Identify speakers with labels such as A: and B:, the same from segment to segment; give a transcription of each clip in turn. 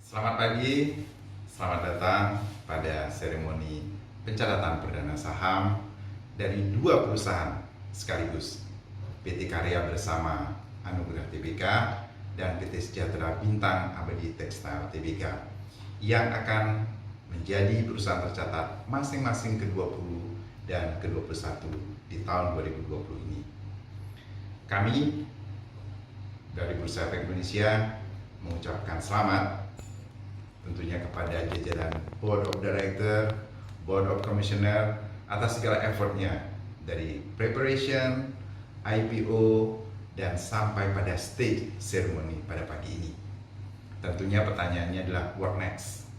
A: Selamat pagi, selamat datang pada seremoni pencatatan perdana saham dari dua perusahaan sekaligus, PT Karya Bersama Anugerah Tbk dan PT Sejahtera Bintang Abadi Tekstil Tbk yang akan menjadi perusahaan tercatat masing-masing ke-20 dan ke-21 di tahun 2020 ini. Kami dari Bursa Efek Indonesia mengucapkan selamat tentunya kepada jajaran Board of Director, Board of Commissioner atas segala effortnya dari preparation, IPO, dan sampai pada stage ceremony pada pagi ini. Tentunya pertanyaannya adalah what next?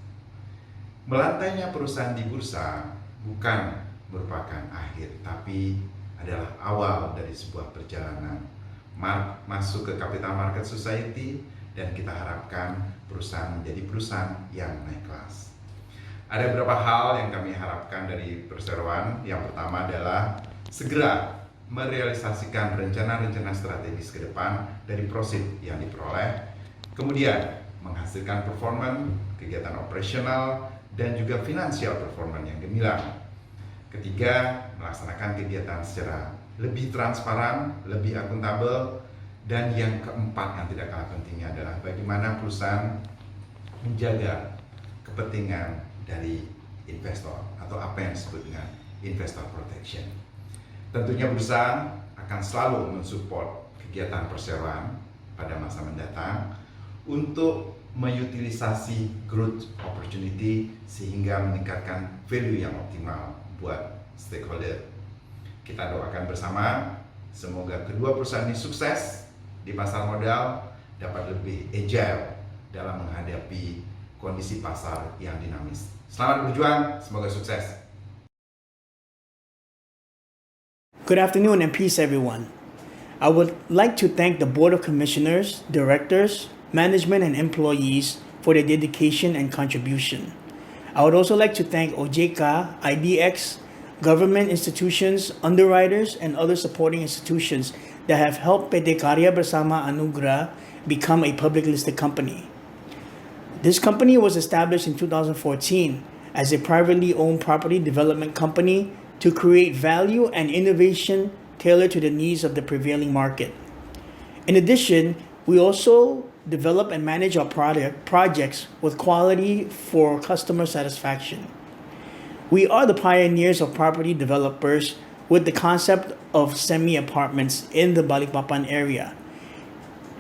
A: Melantainya perusahaan di bursa bukan merupakan akhir, tapi adalah awal dari sebuah perjalanan masuk ke capital market society, dan kita harapkan perusahaan menjadi perusahaan yang naik kelas. Ada beberapa hal yang kami harapkan dari perseroan. Yang pertama adalah segera merealisasikan rencana-rencana strategis ke depan dari prosit yang diperoleh, kemudian menghasilkan performa, kegiatan operasional, dan juga finansial performance yang gemilang. Ketiga, melaksanakan kegiatan secara lebih transparan, lebih akuntabel. Dan yang keempat yang tidak kalah pentingnya adalah bagaimana perusahaan menjaga kepentingan dari investor atau apa yang disebut dengan investor protection. Tentunya perusahaan akan selalu mensupport kegiatan perseroan pada masa mendatang untuk mengutilisasi growth opportunity sehingga meningkatkan value yang optimal buat stakeholder. Kita doakan bersama semoga kedua perusahaan ini sukses di pasar modal, dapat lebih agile dalam menghadapi kondisi pasar yang dinamis. Selamat berjuang, semoga sukses.
B: Good afternoon and peace, everyone. I would like to thank the Board of Commissioners, Directors, Management, and employees for their dedication and contribution. I would also like to thank OJK, IDX, government institutions, underwriters, and other supporting institutions that have helped PT Karya Bersama Anugerah become a public listed company. This company was established in 2014 as a privately owned property development company to create value and innovation tailored to the needs of the prevailing market. In addition, we also develop and manage our projects with quality for customer satisfaction. We are the pioneers of property developers with the concept of semi-apartments in the Balikpapan area.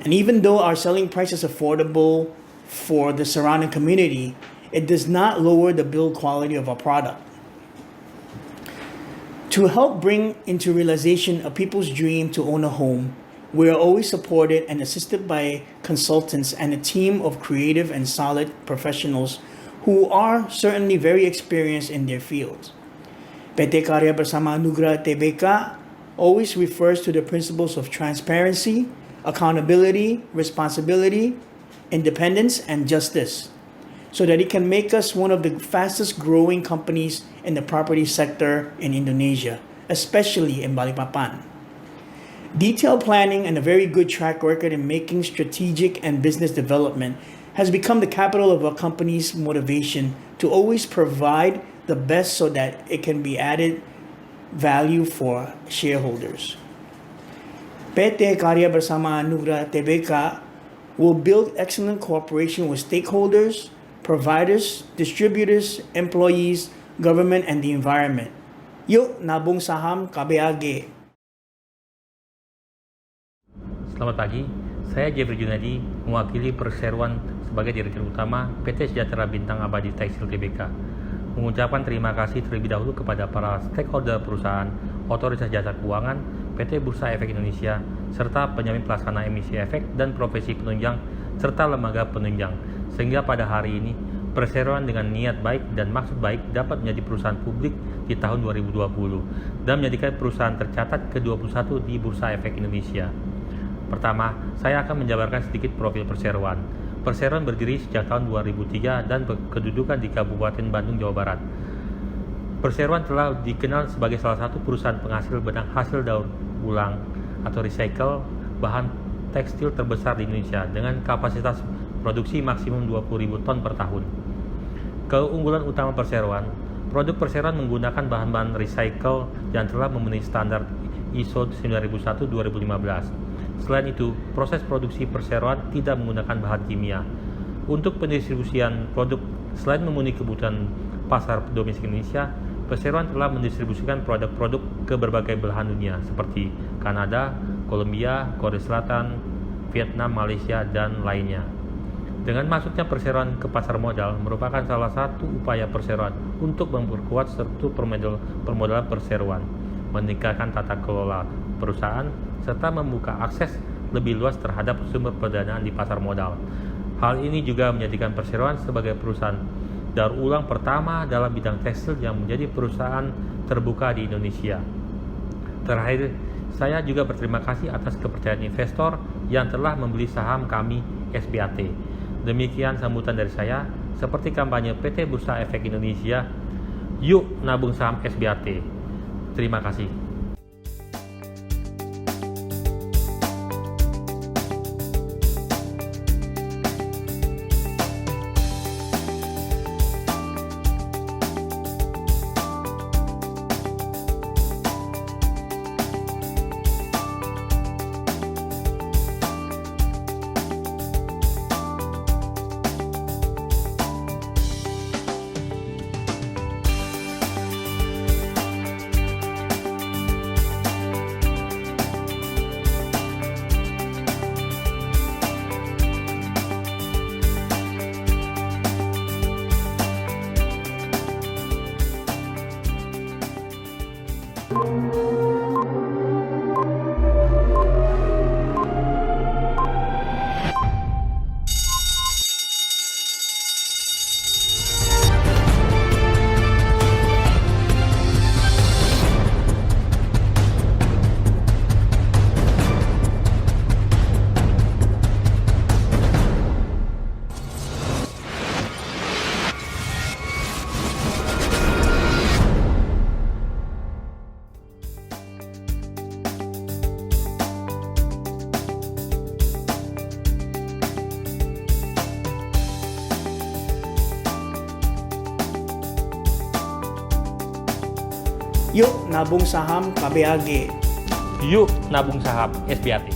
B: And even though our selling price is affordable for the surrounding community, it does not lower the build quality of our product. To help bring into realization a people's dream to own a home, we are always supported and assisted by consultants and a team of creative and solid professionals who are certainly very experienced in their fields. PT Karya Bersama Anugerah Tbk always refers to the principles of transparency, accountability, responsibility, independence, and justice, so that it can make us one of the fastest growing companies in the property sector in Indonesia, especially in Balikpapan. Detailed planning and a very good track record in making strategic and business development has become the capital of a company's motivation to always provide the best so that it can be added value for shareholders. PT Karya Bersama Anugerah Tbk will build excellent cooperation with stakeholders, providers, distributors, employees, government, and the environment. Yuk nabung saham KBAG.
C: Selamat pagi, saya Jeffrey Junadi, mewakili perseroan sebagai Direktur Utama PT Sejahtera Bintang Abadi Tekstil Tbk. Mengucapkan terima kasih terlebih dahulu kepada para stakeholder perusahaan, Otoritas Jasa Keuangan, PT Bursa Efek Indonesia, serta penjamin pelaksana emisi efek dan profesi penunjang, serta lembaga penunjang, sehingga pada hari ini perseroan dengan niat baik dan maksud baik dapat menjadi perusahaan publik di tahun 2020 dan menjadikan perusahaan tercatat ke-21 di Bursa Efek Indonesia. Pertama, saya akan menjabarkan sedikit profil perseroan. Perseroan berdiri sejak tahun 2003 dan berkedudukan di Kabupaten Bandung, Jawa Barat. Perseroan telah dikenal sebagai salah satu perusahaan penghasil benang hasil daur ulang atau recycle bahan tekstil terbesar di Indonesia dengan kapasitas memproduksi maksimum 20.000 ton per tahun. Keunggulan utama perseroan, produk perseroan menggunakan bahan-bahan recycle yang telah memenuhi standar ISO 9001-2015. Selain itu, proses produksi perseroan tidak menggunakan bahan kimia. Untuk pendistribusian produk, selain memenuhi kebutuhan pasar domestik Indonesia, perseroan telah mendistribusikan produk-produk ke berbagai belahan dunia seperti Kanada, Kolombia, Korea Selatan, Vietnam, Malaysia, dan lainnya. Dengan masuknya perseroan ke pasar modal merupakan salah satu upaya perseroan untuk memperkuat struktur permodalan perseroan, meningkatkan tata kelola perusahaan, serta membuka akses lebih luas terhadap sumber pendanaan di pasar modal. Hal ini juga menjadikan perseroan sebagai perusahaan daur ulang pertama dalam bidang tekstil yang menjadi perusahaan terbuka di Indonesia. Terakhir, saya juga berterima kasih atas kepercayaan investor yang telah membeli saham kami SBAT. Demikian sambutan dari saya, seperti kampanye PT Bursa Efek Indonesia, yuk nabung saham SBAT. Terima kasih.
B: Yuk nabung saham KBAG.
C: Yuk nabung saham SBAT.